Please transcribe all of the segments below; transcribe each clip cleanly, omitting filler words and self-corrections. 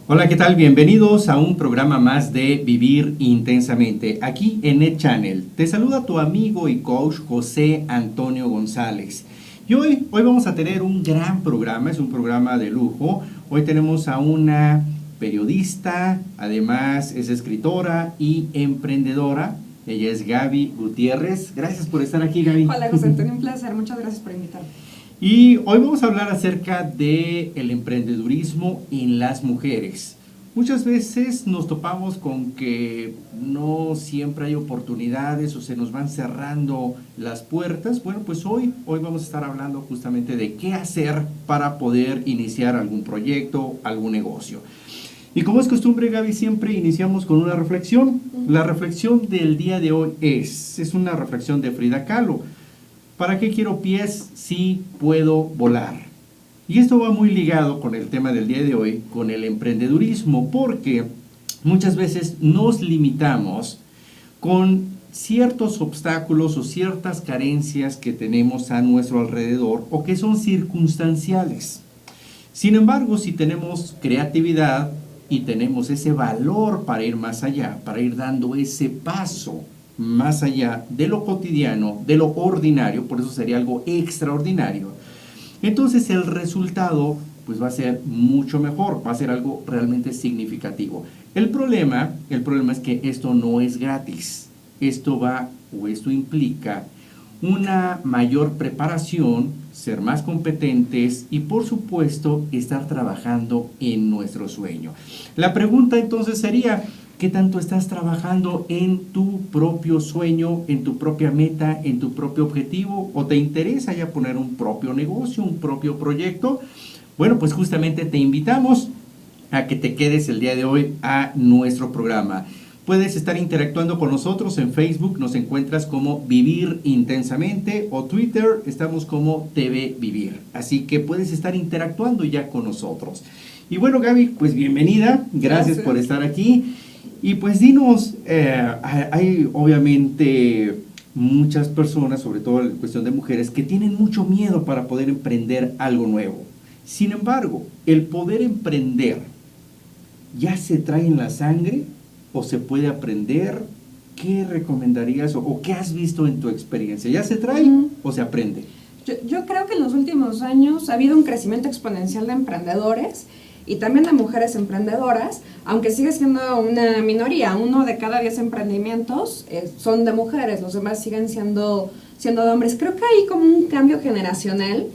Hola, ¿qué tal? Bienvenidos a un programa más de Vivir Intensamente, aquí en Net Channel. Te saluda tu amigo y coach José Antonio González. Y hoy vamos a tener un gran programa, es un programa de lujo. Hoy tenemos a una periodista, además es escritora y emprendedora. Ella es Gaby Gutiérrez. Gracias por estar aquí, Gaby. Hola, José Antonio, un placer. Muchas gracias por invitarme. Y hoy vamos a hablar acerca de el emprendedurismo en las mujeres. Muchas veces nos topamos con que no siempre hay oportunidades o se nos van cerrando las puertas. Bueno, pues hoy vamos a estar hablando justamente de qué hacer para poder iniciar algún proyecto, algún negocio. Y como es costumbre, Gaby, siempre iniciamos con una reflexión. La reflexión del día de hoy es una reflexión de Frida Kahlo. ¿Para qué quiero pies si puedo volar? Y esto va muy ligado con el tema del día de hoy, con el emprendedurismo, porque muchas veces nos limitamos con ciertos obstáculos o ciertas carencias que tenemos a nuestro alrededor o que son circunstanciales. Sin embargo, si tenemos creatividad y tenemos ese valor para ir más allá, para ir dando ese paso más allá de lo cotidiano, de lo ordinario, por eso sería algo extraordinario, entonces el resultado pues va a ser mucho mejor, va a ser algo realmente significativo. El problema es que esto no es gratis. Esto implica una mayor preparación, ser más competentes y por supuesto estar trabajando en nuestro sueño. La pregunta entonces sería, ¿qué tanto estás trabajando en tu propio sueño, en tu propia meta, en tu propio objetivo? ¿O te interesa ya poner un propio negocio, un propio proyecto? Bueno, pues justamente te invitamos a que te quedes el día de hoy a nuestro programa. Puedes estar interactuando con nosotros en Facebook, nos encuentras como Vivir Intensamente, o Twitter, estamos como TV Vivir. Así que puedes estar interactuando ya con nosotros. Y bueno, Gaby, pues bienvenida, gracias por estar aquí. Y pues dinos, hay obviamente muchas personas, sobre todo en cuestión de mujeres, que tienen mucho miedo para poder emprender algo nuevo. Sin embargo, el poder emprender, ¿ya se trae en la sangre o se puede aprender? ¿Qué recomendarías o qué has visto en tu experiencia? ¿Ya se trae o se aprende? Yo creo que en los últimos años ha habido un crecimiento exponencial de emprendedores y también de mujeres emprendedoras, aunque sigue siendo una minoría. 1 de cada 10 emprendimientos son de mujeres, los demás siguen siendo de hombres. Creo que hay como un cambio generacional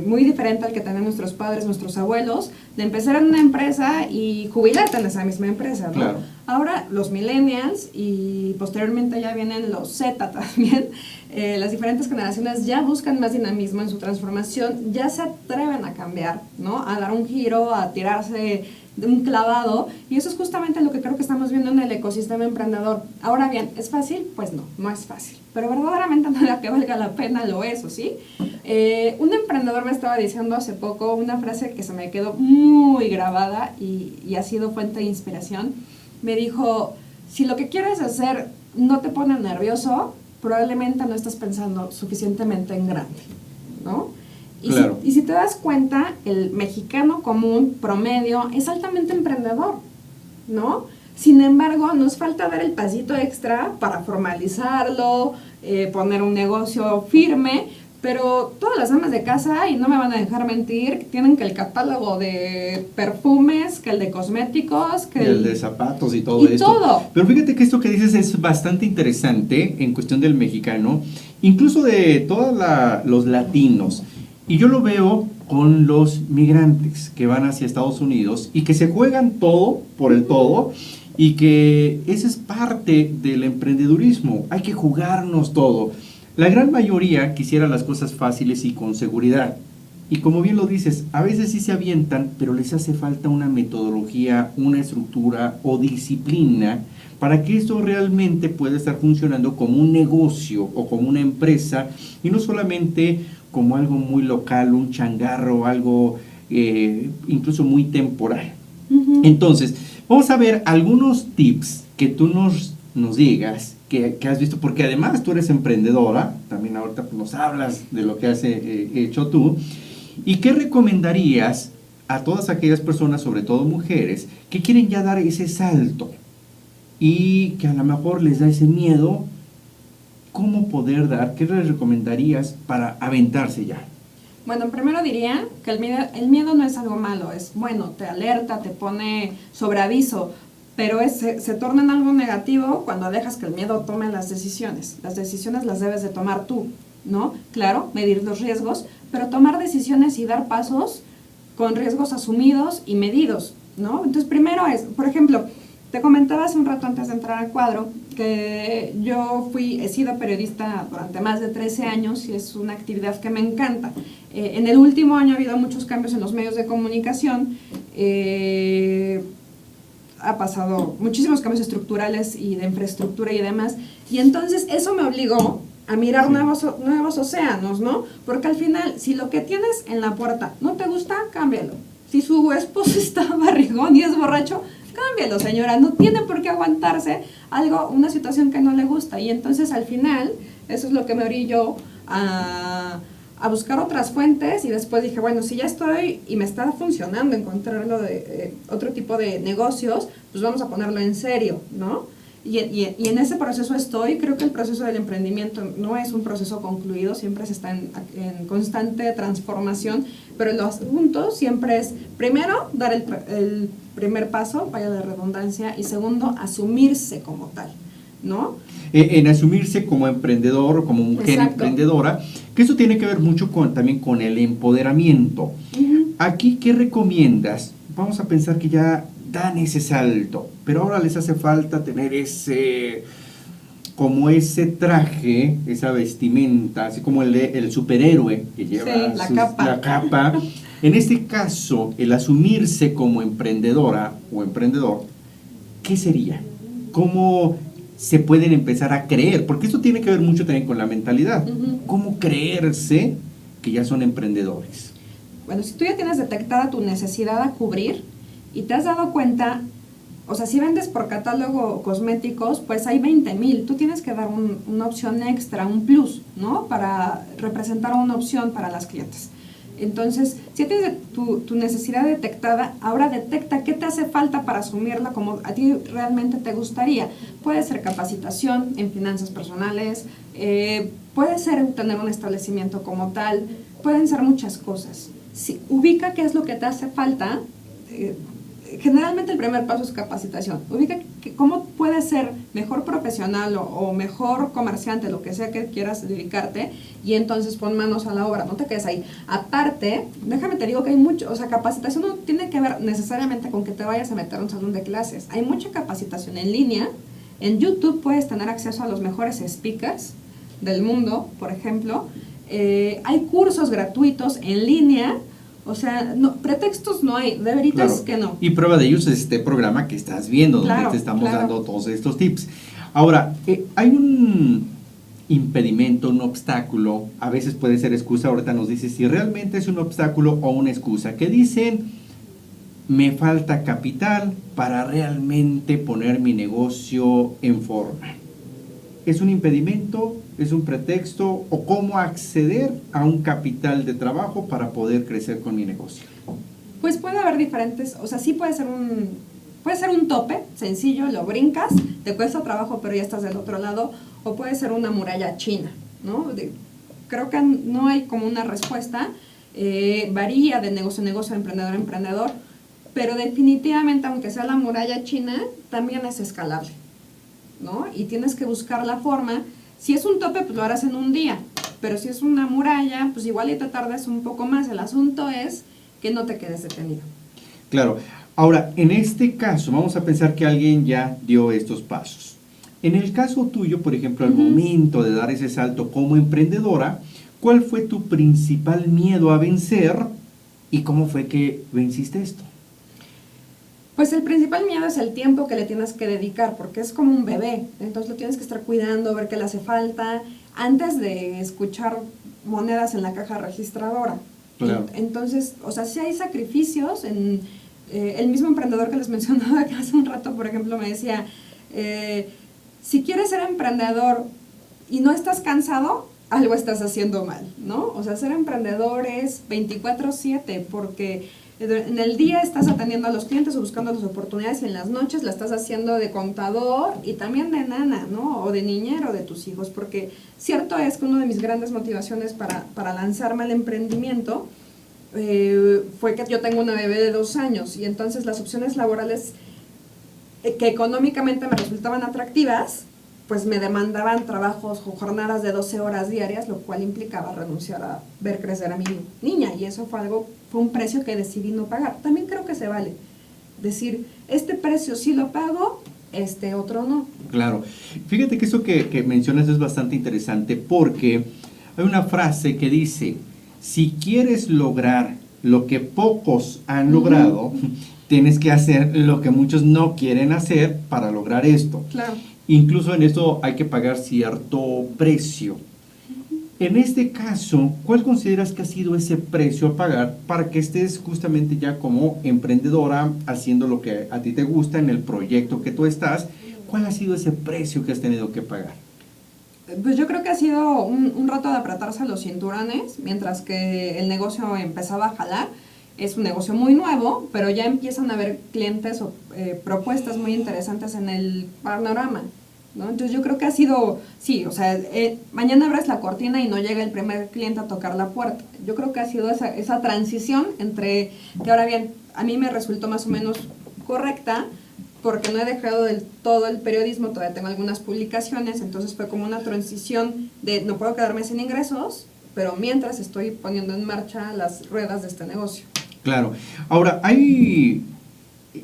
muy diferente al que tenían nuestros padres, nuestros abuelos, de empezar en una empresa y jubilarte en esa misma empresa, ¿no? Claro. Ahora los millennials y posteriormente ya vienen los Z también, las diferentes generaciones ya buscan más dinamismo en su transformación, ya se atreven a cambiar, ¿no? A dar un giro, a tirarse de un clavado, y eso es justamente lo que creo que estamos viendo en el ecosistema emprendedor. Ahora bien, ¿es fácil? Pues no es fácil, pero verdaderamente nada que valga la pena lo es, ¿o sí? Un emprendedor me estaba diciendo hace poco una frase que se me quedó muy grabada y ha sido fuente de inspiración. Me dijo, si lo que quieres hacer no te pone nervioso, probablemente no estás pensando suficientemente en grande, ¿no? Y, claro. Si te das cuenta, el mexicano común, promedio, es altamente emprendedor, ¿no? Sin embargo, nos falta dar el pasito extra para formalizarlo, poner un negocio firme, pero todas las amas de casa, y no me van a dejar mentir, tienen que el catálogo de perfumes, que el de cosméticos, que el de zapatos y todo esto. Todo. Pero fíjate que esto que dices es bastante interesante en cuestión del mexicano, incluso de todos los latinos. Y yo lo veo con los migrantes que van hacia Estados Unidos y que se juegan todo por el todo, y que esa es parte del emprendedurismo. Hay que jugarnos todo. La gran mayoría quisiera las cosas fáciles y con seguridad. Y como bien lo dices, a veces sí se avientan, pero les hace falta una metodología, una estructura o disciplina para que esto realmente pueda estar funcionando como un negocio o como una empresa, y no solamente como algo muy local, un changarro, algo incluso muy temporal. Entonces, vamos a ver algunos tips que tú nos digas que has visto, porque además tú eres emprendedora, también ahorita nos hablas de lo que has hecho tú, y qué recomendarías a todas aquellas personas, sobre todo mujeres, que quieren ya dar ese salto y que a lo mejor les da ese miedo? ¿Cómo poder dar? ¿Qué les recomendarías para aventarse ya? Bueno, primero diría que el miedo no es algo malo, es bueno, te alerta, te pone sobre aviso, pero se torna en algo negativo cuando dejas que el miedo tome las decisiones. Las decisiones las debes de tomar tú, ¿no? Claro, medir los riesgos, pero tomar decisiones y dar pasos con riesgos asumidos y medidos, ¿no? Entonces, primero es, por ejemplo, te comentaba hace un rato antes de entrar al cuadro que yo he sido periodista durante más de 13 años y es una actividad que me encanta. En el último año ha habido muchos cambios en los medios de comunicación, ha pasado muchísimos cambios estructurales y de infraestructura y demás, y entonces eso me obligó a mirar nuevos océanos, ¿no? Porque al final, si lo que tienes en la puerta no te gusta, cámbialo. Si su esposo está barrigón y es borracho, cámbialo, señora. No tiene por qué aguantarse una situación que no le gusta. Y entonces, al final, eso es lo que me orilló a buscar otras fuentes, y después dije, bueno, si ya estoy y me está funcionando encontrarlo de otro tipo de negocios, pues vamos a ponerlo en serio, ¿no? Y en ese proceso estoy. Creo que el proceso del emprendimiento no es un proceso concluido, siempre se está en constante transformación, pero el asunto siempre es, primero, dar el primer paso, vaya la redundancia, y segundo, asumirse como tal, ¿no? En asumirse como emprendedor o como mujer Exacto. emprendedora, que eso tiene que ver mucho también con el empoderamiento. Aquí, ¿qué recomiendas? Vamos a pensar que ya dan ese salto, pero ahora les hace falta tener ese traje, esa vestimenta, así como el superhéroe que lleva la capa. En este caso, el asumirse como emprendedora o emprendedor, ¿qué sería? ¿Cómo se pueden empezar a creer? Porque esto tiene que ver mucho también con la mentalidad. ¿Cómo creerse que ya son emprendedores? Bueno, si tú ya tienes detectada tu necesidad a cubrir y te has dado cuenta, o sea, si vendes por catálogo cosméticos, pues hay 20,000. Tú tienes que dar una opción extra, un plus, ¿no? Para representar una opción para las clientes. Entonces, si ya tienes tu necesidad detectada, ahora detecta qué te hace falta para asumirla como a ti realmente te gustaría. Puede ser capacitación en finanzas personales, puede ser tener un establecimiento como tal, pueden ser muchas cosas. Si ubica qué es lo que te hace falta, generalmente el primer paso es capacitación. Ubica cómo puedes ser mejor profesional o mejor comerciante, lo que sea que quieras dedicarte, y entonces pon manos a la obra, no te quedes ahí. Aparte, déjame te digo que hay mucho, o sea, capacitación no tiene que ver necesariamente con que te vayas a meter a un salón de clases. Hay mucha capacitación en línea. En YouTube puedes tener acceso a los mejores speakers del mundo, por ejemplo. Hay cursos gratuitos en línea. O sea, no, pretextos no hay, de veritas claro. Que no. Y prueba de ello es este programa que estás viendo, donde te estamos dando todos estos tips. Ahora, hay un impedimento, un obstáculo, a veces puede ser excusa, ahorita nos dice si realmente es un obstáculo o una excusa, que dicen, me falta capital para realmente poner mi negocio en forma. ¿Es un impedimento? ¿Es un pretexto? ¿O cómo acceder a un capital de trabajo para poder crecer con mi negocio? Pues puede haber diferentes, o sea, sí puede ser un tope sencillo, lo brincas, te cuesta trabajo pero ya estás del otro lado, o puede ser una muralla china, ¿no? Creo que no hay como una respuesta, varía de negocio a negocio, emprendedor a emprendedor, pero definitivamente aunque sea la muralla china, también es escalable, ¿no? Y tienes que buscar la forma. Si es un tope, pues lo harás en un día, pero si es una muralla, pues igual y te tardas un poco más. El asunto es que no te quedes detenido. Claro. Ahora, en este caso, vamos a pensar que alguien ya dio estos pasos. En el caso tuyo, por ejemplo, al momento de dar ese salto como emprendedora, ¿cuál fue tu principal miedo a vencer y cómo fue que venciste esto? Pues el principal miedo es el tiempo que le tienes que dedicar, porque es como un bebé, entonces lo tienes que estar cuidando, ver qué le hace falta, antes de escuchar monedas en la caja registradora. Claro. Entonces, o sea, sí hay sacrificios. El mismo emprendedor que les mencionaba que hace un rato, por ejemplo, me decía, si quieres ser emprendedor y no estás cansado, algo estás haciendo mal, ¿no? O sea, ser emprendedor es 24/7, porque En el día estás atendiendo a los clientes o buscando las oportunidades, y en las noches la estás haciendo de contador y también de nana, ¿no? O de niñero de tus hijos, porque cierto es que una de mis grandes motivaciones para lanzarme al emprendimiento fue que yo tengo una bebé de 2 años, y entonces las opciones laborales que económicamente me resultaban atractivas, pues me demandaban trabajos o jornadas de 12 horas diarias, lo cual implicaba renunciar a ver crecer a mi niña, y eso fue un precio que decidí no pagar. También creo que se vale decir, este precio sí lo pago, este otro no. Claro. Fíjate que eso que mencionas es bastante interesante, porque hay una frase que dice, si quieres lograr lo que pocos han logrado, tienes que hacer lo que muchos no quieren hacer para lograr esto. Claro. Incluso en esto hay que pagar cierto precio. En este caso, ¿cuál consideras que ha sido ese precio a pagar para que estés justamente ya como emprendedora haciendo lo que a ti te gusta en el proyecto que tú estás? ¿Cuál ha sido ese precio que has tenido que pagar? Pues yo creo que ha sido un rato de apretarse los cinturones, mientras que el negocio empezaba a jalar. Es un negocio muy nuevo, pero ya empiezan a haber clientes o propuestas muy interesantes en el panorama, ¿no? Entonces yo creo que ha sido, sí, o sea, mañana abres la cortina y no llega el primer cliente a tocar la puerta. Yo creo que ha sido esa transición entre, que ahora bien, a mí me resultó más o menos correcta, porque no he dejado del todo el periodismo, todavía tengo algunas publicaciones, entonces fue como una transición de no puedo quedarme sin ingresos, pero mientras estoy poniendo en marcha las ruedas de este negocio. Claro. Ahora,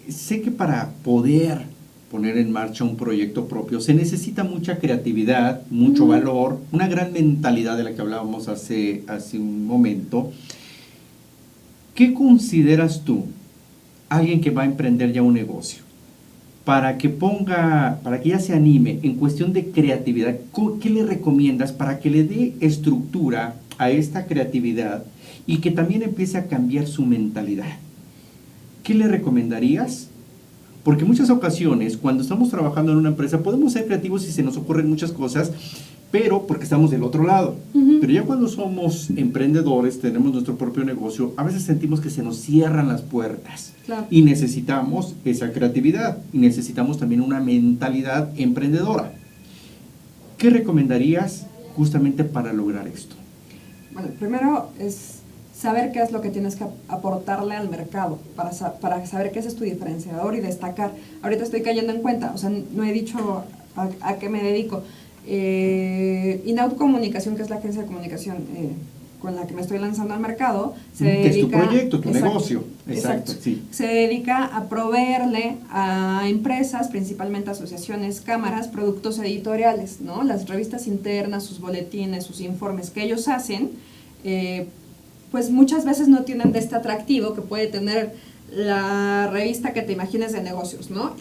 sé que para poder poner en marcha un proyecto propio se necesita mucha creatividad, mucho valor, una gran mentalidad de la que hablábamos hace un momento. ¿Qué consideras tú, alguien que va a emprender ya un negocio, para que ya se anime en cuestión de creatividad? ¿Qué le recomiendas para que le dé estructura a esta creatividad y que también empiece a cambiar su mentalidad? ¿Qué le recomendarías? Porque en muchas ocasiones, cuando estamos trabajando en una empresa, podemos ser creativos y se nos ocurren muchas cosas, pero porque estamos del otro lado. Pero ya cuando somos emprendedores, tenemos nuestro propio negocio, a veces sentimos que se nos cierran las puertas. Claro. Y necesitamos esa creatividad, y necesitamos también una mentalidad emprendedora. ¿Qué recomendarías justamente para lograr esto? Bueno, primero es saber qué es lo que tienes que aportarle al mercado, para saber qué es tu diferenciador y destacar. Ahorita estoy cayendo en cuenta, o sea, no he dicho a qué me dedico. Inaud Comunicación, que es la agencia de comunicación con la que me estoy lanzando al mercado, se dedica, es tu proyecto, tu exacto, negocio. Exacto, sí. Se dedica a proveerle a empresas, principalmente asociaciones, cámaras, productos editoriales, ¿no? Las revistas internas, sus boletines, sus informes que ellos hacen, pues muchas veces no tienen de este atractivo que puede tener la revista que te imagines de negocios, ¿no?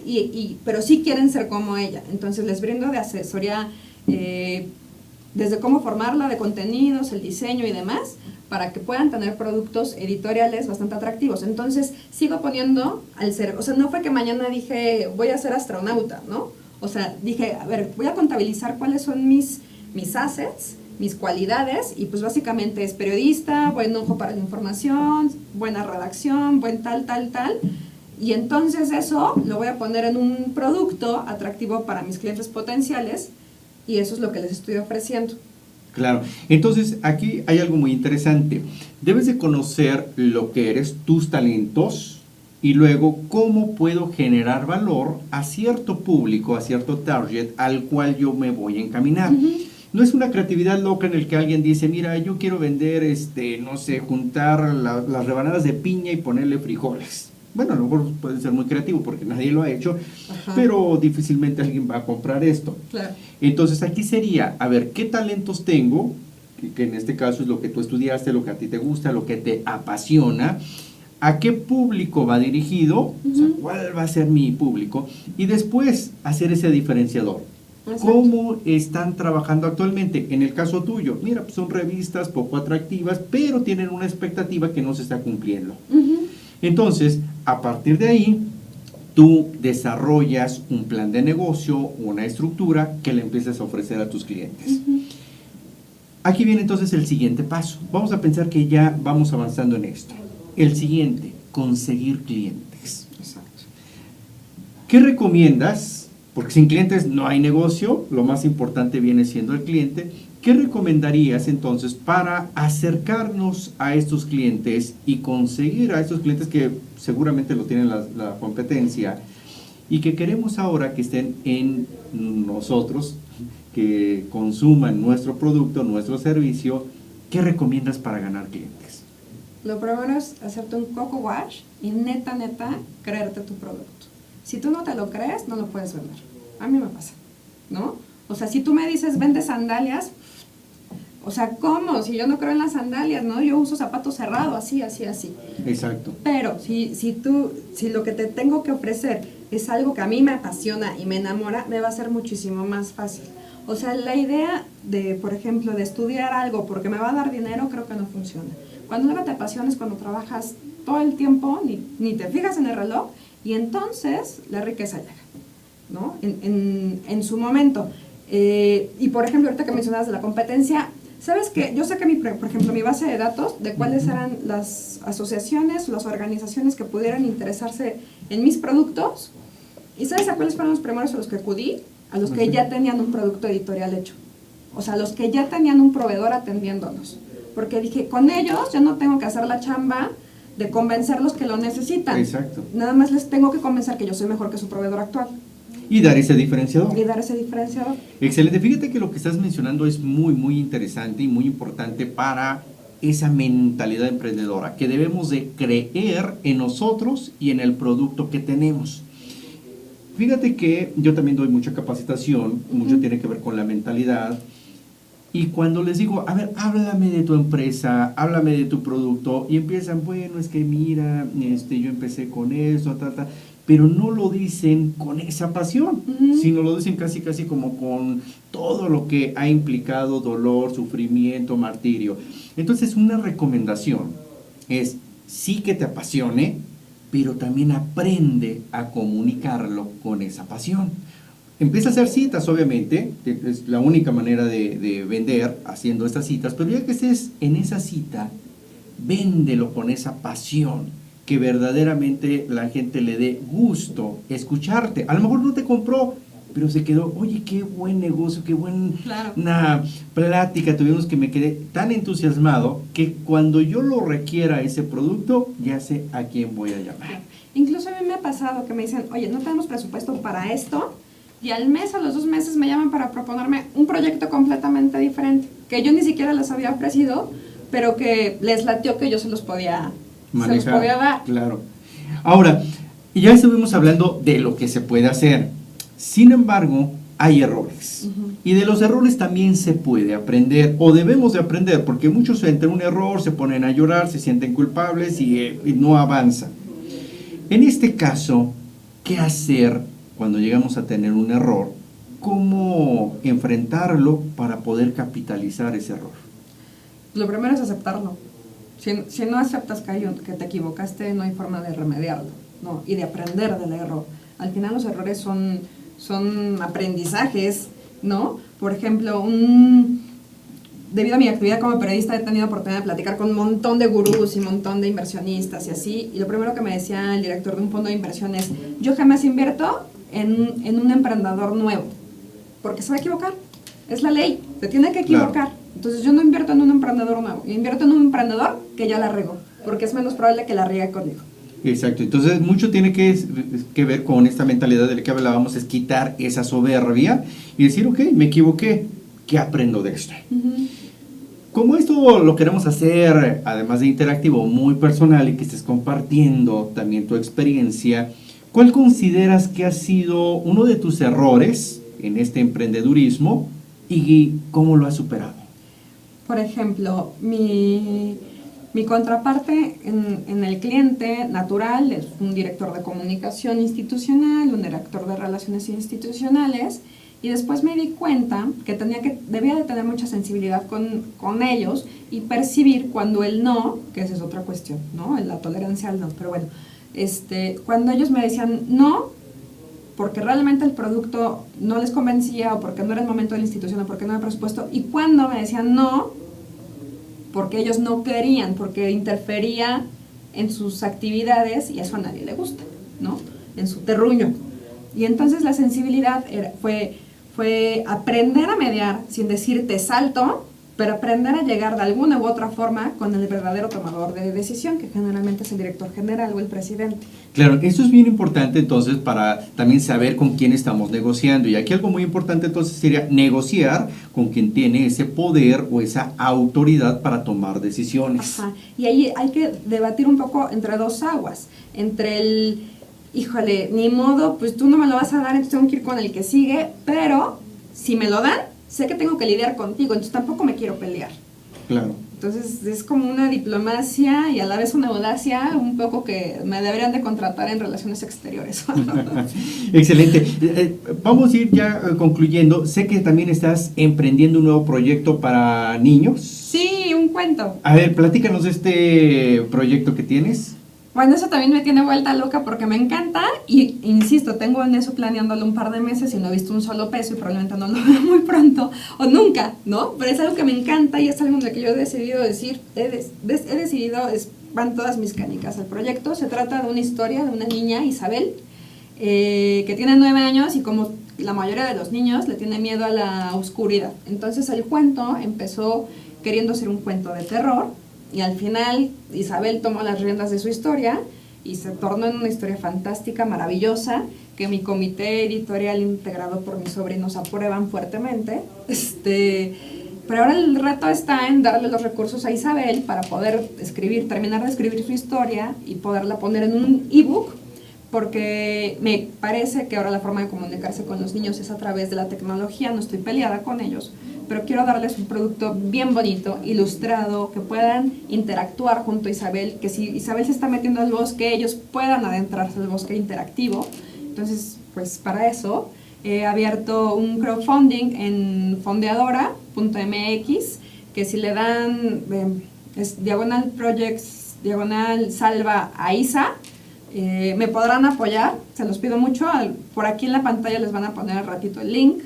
Pero sí quieren ser como ella. Entonces les brindo de asesoría desde cómo formarla, de contenidos, el diseño y demás, para que puedan tener productos editoriales bastante atractivos. Entonces sigo poniendo al cerebro, o sea, no fue que mañana dije voy a ser astronauta, ¿no? O sea, dije, a ver, voy a contabilizar cuáles son mis assets, mis cualidades, y pues básicamente es periodista, buen ojo para la información, buena redacción, buen tal, y entonces eso lo voy a poner en un producto atractivo para mis clientes potenciales, y eso es lo que les estoy ofreciendo. Claro, entonces aquí hay algo muy interesante. Debes de conocer lo que eres, tus talentos, y luego cómo puedo generar valor a cierto público, a cierto target al cual yo me voy a encaminar. No es una creatividad loca en el que alguien dice, mira, yo quiero vender, no sé, juntar las rebanadas de piña y ponerle frijoles. Bueno, a lo mejor puede ser muy creativo porque nadie lo ha hecho, pero difícilmente alguien va a comprar esto. Claro. Entonces aquí sería, a ver, ¿qué talentos tengo? Que en este caso es lo que tú estudiaste, lo que a ti te gusta, lo que te apasiona. ¿A qué público va dirigido? O sea, ¿cuál va a ser mi público? Y después hacer ese diferenciador. Exacto. ¿Cómo están trabajando actualmente? En el caso tuyo, mira, pues son revistas poco atractivas, pero tienen una expectativa que no se está cumpliendo. Entonces, a partir de ahí, tú desarrollas un plan de negocio, una estructura que le empieces a ofrecer a tus clientes. Aquí viene entonces el siguiente paso. Vamos a pensar que ya vamos avanzando en esto. El siguiente, conseguir clientes. Exacto. ¿Qué recomiendas? Porque sin clientes no hay negocio, lo más importante viene siendo el cliente. ¿Qué recomendarías entonces para acercarnos a estos clientes y conseguir a estos clientes que seguramente lo tienen la competencia y que queremos ahora que estén en nosotros, que consuman nuestro producto, nuestro servicio? ¿Qué recomiendas para ganar clientes? Lo primero es hacerte un coco wash y neta, creerte tu producto. Si tú no te lo crees, no lo puedes vender. A mí me pasa, ¿no? O sea, si tú me dices, vende sandalias, o sea, ¿cómo? Si yo no creo en las sandalias, ¿no? Yo uso zapatos cerrados, así. Exacto. Pero si lo que te tengo que ofrecer es algo que a mí me apasiona y me enamora, me va a ser muchísimo más fácil. O sea, la idea de, por ejemplo, de estudiar algo porque me va a dar dinero, creo que no funciona. Cuando algo te apasiona es cuando trabajas todo el tiempo, ni te fijas en el reloj, y entonces la riqueza llega, ¿no? En su momento. Y por ejemplo, ahorita que mencionabas de la competencia, ¿sabes qué? Yo saqué, por ejemplo, mi base de datos de cuáles eran las asociaciones, las organizaciones que pudieran interesarse en mis productos. ¿Y sabes a cuáles fueron los primeros a los que acudí? A los que ya tenían un producto editorial hecho. O sea, los que ya tenían un proveedor atendiéndonos. Porque dije, con ellos ya no tengo que hacer la chamba de convencerlos que lo necesitan. Exacto. Nada más les tengo que convencer que yo soy mejor que su proveedor actual. Y dar ese diferenciador. Excelente. Fíjate que lo que estás mencionando es muy interesante y muy importante para esa mentalidad emprendedora, que debemos de creer en nosotros y en el producto que tenemos. Fíjate que yo también doy mucha capacitación, mucho tiene que ver con la mentalidad. Y cuando les digo, a ver, háblame de tu empresa, háblame de tu producto, y empiezan, bueno, es que mira, yo empecé con eso, pero no lo dicen con esa pasión, sino lo dicen casi como con todo lo que ha implicado dolor, sufrimiento, martirio. Entonces, una recomendación es sí que te apasione, pero también aprende a comunicarlo con esa pasión. Empieza a hacer citas, obviamente, es la única manera de vender, haciendo estas citas, pero ya que estés en esa cita, véndelo con esa pasión, que verdaderamente la gente le dé gusto escucharte. A lo mejor no te compró, pero se quedó, oye, qué buen negocio, qué buena plática tuvimos, que me quedé tan entusiasmado que cuando yo lo requiera ese producto, ya sé a quién voy a llamar. Incluso a mí me ha pasado que me dicen, oye, no tenemos presupuesto para esto, y al mes, a los 2 meses me llaman para proponerme un proyecto completamente diferente, que yo ni siquiera les había ofrecido, pero que les latió que yo se los podía dar. Claro. Ahora, ya estuvimos hablando de lo que se puede hacer. Sin embargo, hay errores. Y de los errores también se puede aprender, o debemos de aprender, porque muchos entre un error se ponen a llorar, se sienten culpables y no avanzan. En este caso, ¿qué hacer cuando llegamos a tener un error? ¿Cómo enfrentarlo para poder capitalizar ese error? Lo primero es aceptarlo. Si no aceptas que te equivocaste, no hay forma de remediarlo, ¿no? Y de aprender del error. Al final los errores son aprendizajes, ¿no? Por ejemplo, debido a mi actividad como periodista he tenido oportunidad de platicar con un montón de gurús y un montón de inversionistas y así, y lo primero que me decía el director de un fondo de inversión es, yo jamás invierto en un emprendedor nuevo, porque se va a equivocar, es la ley, se tiene que equivocar. Claro. Entonces yo no invierto en un emprendedor nuevo, invierto en un emprendedor que ya la regó, porque es menos probable que la riegue conmigo. Exacto, entonces mucho tiene que ver con esta mentalidad de la que hablábamos, es quitar esa soberbia y decir, ok, me equivoqué, ¿qué aprendo de esto? Como esto lo queremos hacer, además de interactivo, muy personal y que estés compartiendo también tu experiencia, ¿cuál consideras que ha sido uno de tus errores en este emprendedurismo y cómo lo has superado? Por ejemplo, mi contraparte en el cliente natural es un director de comunicación institucional, un director de relaciones institucionales, y después me di cuenta que debía de tener mucha sensibilidad con ellos y percibir cuando el no, que esa es otra cuestión, ¿no? La tolerancia al no, pero bueno, cuando ellos me decían no, porque realmente el producto no les convencía o porque no era el momento de la institución o porque no había presupuesto, y cuando me decían no, porque ellos no querían, porque interfería en sus actividades y eso a nadie le gusta, ¿no? En su terruño. Y entonces la sensibilidad fue aprender a mediar sin decir te salto, pero aprender a llegar de alguna u otra forma con el verdadero tomador de decisión, que generalmente es el director general o el presidente. Claro, eso es bien importante entonces para también saber con quién estamos negociando. Y aquí algo muy importante entonces sería negociar con quien tiene ese poder o esa autoridad para tomar decisiones. Ajá. Y ahí hay que debatir un poco entre dos aguas, entre el, híjole, ni modo, pues tú no me lo vas a dar, entonces tengo que ir con el que sigue, pero si me lo dan, sé que tengo que lidiar contigo, entonces tampoco me quiero pelear. Claro. Entonces es como una diplomacia y a la vez una audacia un poco que me deberían de contratar en relaciones exteriores. Excelente. Vamos a ir ya concluyendo. Sé que también estás emprendiendo un nuevo proyecto para niños. Sí, un cuento. A ver, platícanos de este proyecto que tienes. Bueno, eso también me tiene vuelta loca porque me encanta y insisto, tengo en eso planeándolo un par de meses y no he visto un solo peso y probablemente no lo vea muy pronto o nunca, ¿no? Pero es algo que me encanta y es algo en lo que yo he decidido decir, van todas mis canicas al proyecto. Se trata de una historia de una niña, Isabel, que tiene 9 años y como la mayoría de los niños le tiene miedo a la oscuridad. Entonces el cuento empezó queriendo ser un cuento de terror. Y al final Isabel tomó las riendas de su historia y se tornó en una historia fantástica, maravillosa, que mi comité editorial integrado por mis sobrinos aprueban fuertemente. Pero ahora el reto está en darle los recursos a Isabel para poder terminar de escribir su historia y poderla poner en un ebook, porque me parece que ahora la forma de comunicarse con los niños es a través de la tecnología. No estoy peleada con ellos, pero quiero darles un producto bien bonito, ilustrado, que puedan interactuar junto a Isabel, que si Isabel se está metiendo al bosque, ellos puedan adentrarse al bosque interactivo. Entonces, pues para eso he abierto un crowdfunding en fondeadora.mx, que si le dan es diagonal projects, diagonal salva a Isa, me podrán apoyar, se los pido mucho. Por aquí en la pantalla les van a poner al ratito el link.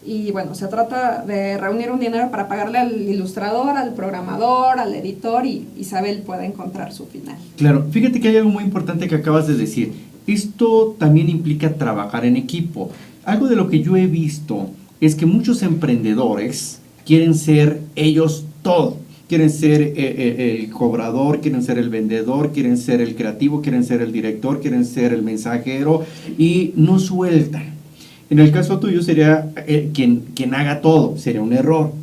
Y bueno, se trata de reunir un dinero para pagarle al ilustrador, al programador, al editor y Isabel pueda encontrar su final. Claro, fíjate que hay algo muy importante que acabas de decir. Esto también implica trabajar en equipo. Algo de lo que yo he visto es que muchos emprendedores quieren ser ellos todo. Quieren ser el cobrador, quieren ser el vendedor, quieren ser el creativo, quieren ser el director, quieren ser el mensajero y no sueltan. En el caso tuyo sería quien haga todo, sería un error.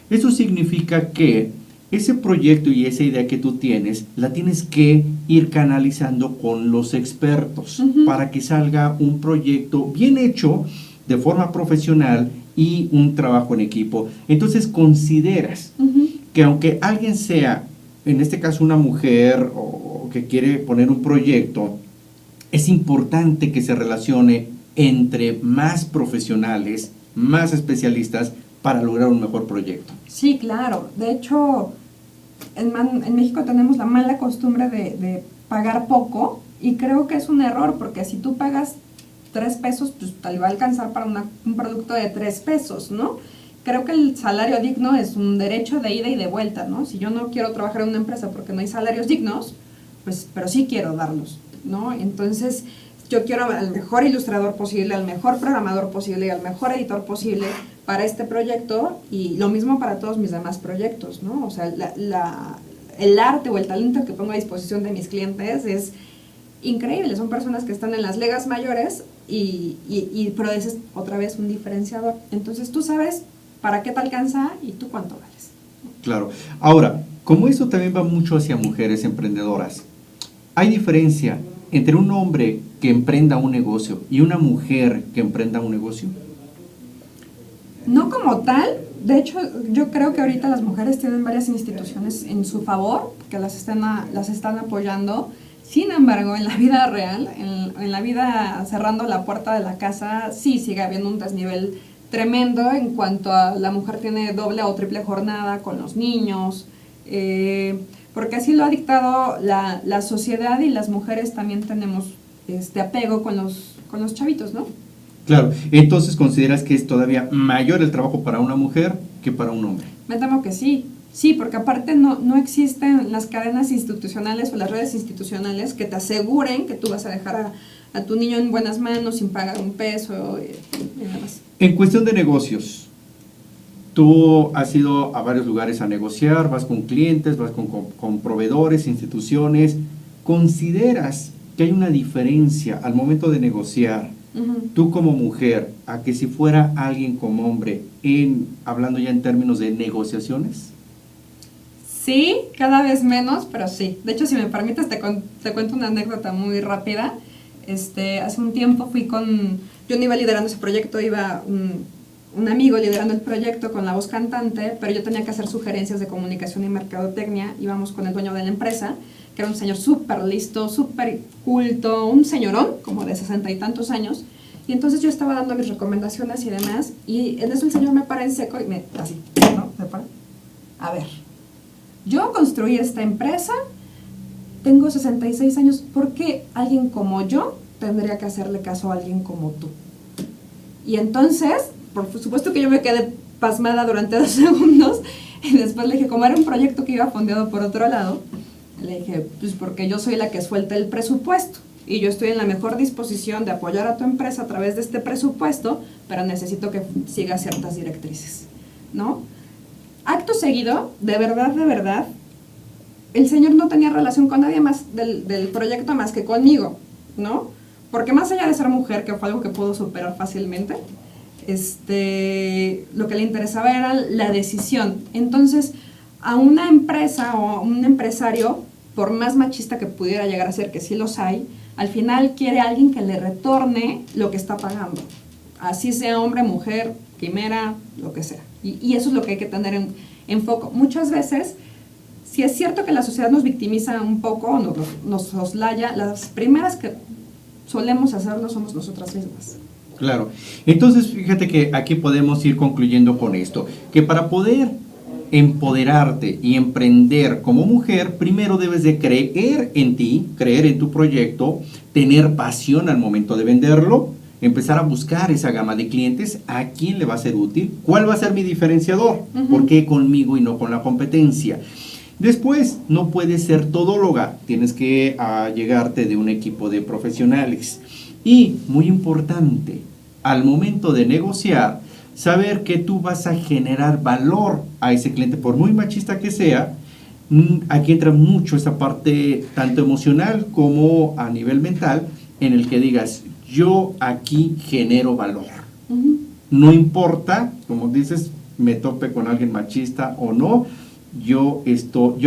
Eso significa que ese proyecto y esa idea que tú tienes, la tienes que ir canalizando con los expertos para que salga un proyecto bien hecho de forma profesional y un trabajo en equipo. Entonces consideras que aunque alguien sea, en este caso una mujer o que quiere poner un proyecto, es importante que se relacione entre más profesionales, más especialistas para lograr un mejor proyecto. Sí, claro. De hecho, en México tenemos la mala costumbre de pagar poco y creo que es un error porque si tú pagas 3 pesos, pues te va a alcanzar para un producto de 3 pesos, ¿no? Creo que el salario digno es un derecho de ida y de vuelta, ¿no? Si yo no quiero trabajar en una empresa porque no hay salarios dignos, pues, pero sí quiero darlos, ¿no? Entonces, yo quiero al mejor ilustrador posible, al mejor programador posible y al mejor editor posible para este proyecto y lo mismo para todos mis demás proyectos, ¿no? O sea, el arte o el talento que pongo a disposición de mis clientes es increíble. Son personas que están en las ligas mayores pero ese es otra vez un diferenciador. Entonces tú sabes para qué te alcanza y tú cuánto vales. Claro. Ahora, como eso también va mucho hacia mujeres emprendedoras, ¿hay diferencia entre un hombre que emprenda un negocio y una mujer que emprenda un negocio? No como tal. De hecho, yo creo que ahorita las mujeres tienen varias instituciones en su favor que las están apoyando. Sin embargo, en la vida real, en la vida cerrando la puerta de la casa, sí sigue habiendo un desnivel tremendo en cuanto a la mujer tiene doble o triple jornada con los niños, porque así lo ha dictado la sociedad y las mujeres también tenemos apego con los chavitos, ¿no? Claro, entonces consideras que es todavía mayor el trabajo para una mujer que para un hombre. Me temo que sí, Sí, porque aparte no existen las cadenas institucionales o las redes institucionales que te aseguren que tú vas a dejar a tu niño en buenas manos sin pagar un peso y demás. En cuestión de negocios, tú has ido a varios lugares a negociar, vas con clientes, vas con proveedores, instituciones. ¿Consideras que hay una diferencia al momento de negociar, tú como mujer, a que si fuera alguien como hombre, hablando ya en términos de negociaciones? Sí, cada vez menos, pero sí. De hecho, si me permites, te cuento una anécdota muy rápida. Hace un tiempo yo no iba liderando ese proyecto, iba un amigo liderando el proyecto con la voz cantante, pero yo tenía que hacer sugerencias de comunicación y mercadotecnia. Íbamos con el dueño de la empresa, que era un señor súper listo, súper culto, un señorón, como de 60 y tantos años. Y entonces yo estaba dando mis recomendaciones y demás, y en eso el señor me para en seco y así, ¿no? Me para. A ver, yo construí esta empresa, tengo 66 años, ¿por qué alguien como yo tendría que hacerle caso a alguien como tú? Y entonces, por supuesto que yo me quedé pasmada durante 2 segundos, y después le dije, como era un proyecto que iba fondeado por otro lado, le dije, pues porque yo soy la que suelta el presupuesto, y yo estoy en la mejor disposición de apoyar a tu empresa a través de este presupuesto, pero necesito que siga ciertas directrices, ¿no? Acto seguido, de verdad, el señor no tenía relación con nadie más del proyecto más que conmigo, ¿no? Porque más allá de ser mujer, que fue algo que pudo superar fácilmente, lo que le interesaba era la decisión. Entonces, a una empresa o a un empresario, por más machista que pudiera llegar a ser, que sí los hay, al final quiere a alguien que le retorne lo que está pagando. Así sea hombre, mujer, quimera, lo que sea. Y eso es lo que hay que tener en foco. Muchas veces, si es cierto que la sociedad nos victimiza un poco, nos soslaya, las primeras que solemos hacerlo somos nosotras mismas. Claro. Entonces, fíjate que aquí podemos ir concluyendo con esto, que para poder empoderarte y emprender como mujer, primero debes de creer en ti, creer en tu proyecto, tener pasión al momento de venderlo, empezar a buscar esa gama de clientes, a quién le va a ser útil, cuál va a ser mi diferenciador, por qué conmigo y no con la competencia. Después, no puedes ser todóloga, tienes que llegarte de un equipo de profesionales. Y, muy importante, al momento de negociar, saber que tú vas a generar valor a ese cliente, por muy machista que sea. Aquí entra mucho esa parte tanto emocional como a nivel mental, en el que digas, yo aquí genero valor. No importa, como dices, me tope con alguien machista o no, yo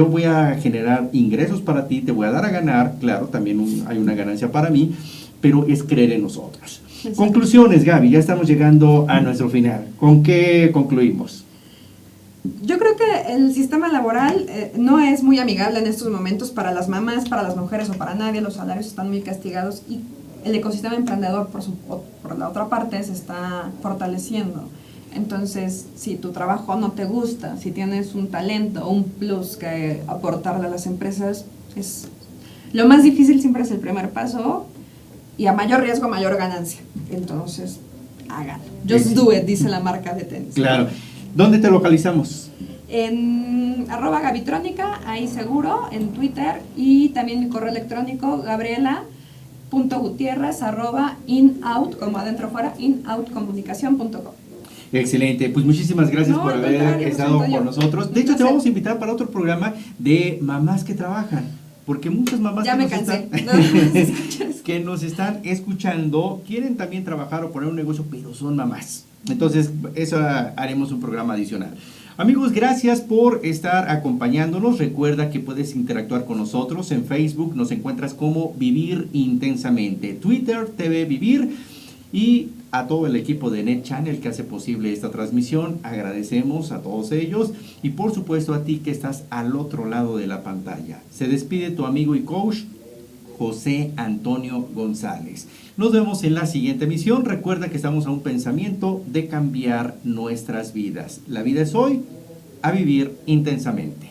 voy a generar ingresos para ti, te voy a dar a ganar, claro, también hay una ganancia para mí, pero es creer en nosotros. Exacto. Conclusiones, Gaby, ya estamos llegando a nuestro final. ¿Con qué concluimos? Yo creo que el sistema laboral no es muy amigable en estos momentos para las mamás, para las mujeres o para nadie. Los salarios están muy castigados y el ecosistema emprendedor, por la otra parte, se está fortaleciendo. Entonces, si tu trabajo no te gusta, si tienes un talento o un plus que aportarle a las empresas, lo más difícil siempre es el primer paso y a mayor riesgo, mayor ganancia. Entonces, háganlo. Just do it, dice la marca de tenis. Claro. ¿Dónde te localizamos? En @Gabitrónica, ahí seguro, en Twitter, y también mi correo electrónico, gabriela.gutierrez@inout, como adentro fuera, inoutcomunicación.com. Excelente, pues muchísimas gracias por haber estado con nosotros. De hecho, te vamos a invitar para otro programa de mamás que trabajan, porque muchas mamás que nos están escuchando quieren también trabajar o poner un negocio, pero son mamás. Entonces, eso haremos un programa adicional. Amigos, gracias por estar acompañándonos. Recuerda que puedes interactuar con nosotros en Facebook. Nos encuentras como Vivir Intensamente. Twitter, TV Vivir. Y a todo el equipo de Net Channel que hace posible esta transmisión. Agradecemos a todos ellos. Y por supuesto a ti que estás al otro lado de la pantalla. Se despide tu amigo y coach, José Antonio González. Nos vemos en la siguiente emisión. Recuerda que estamos a un pensamiento de cambiar nuestras vidas. La vida es hoy, a vivir intensamente.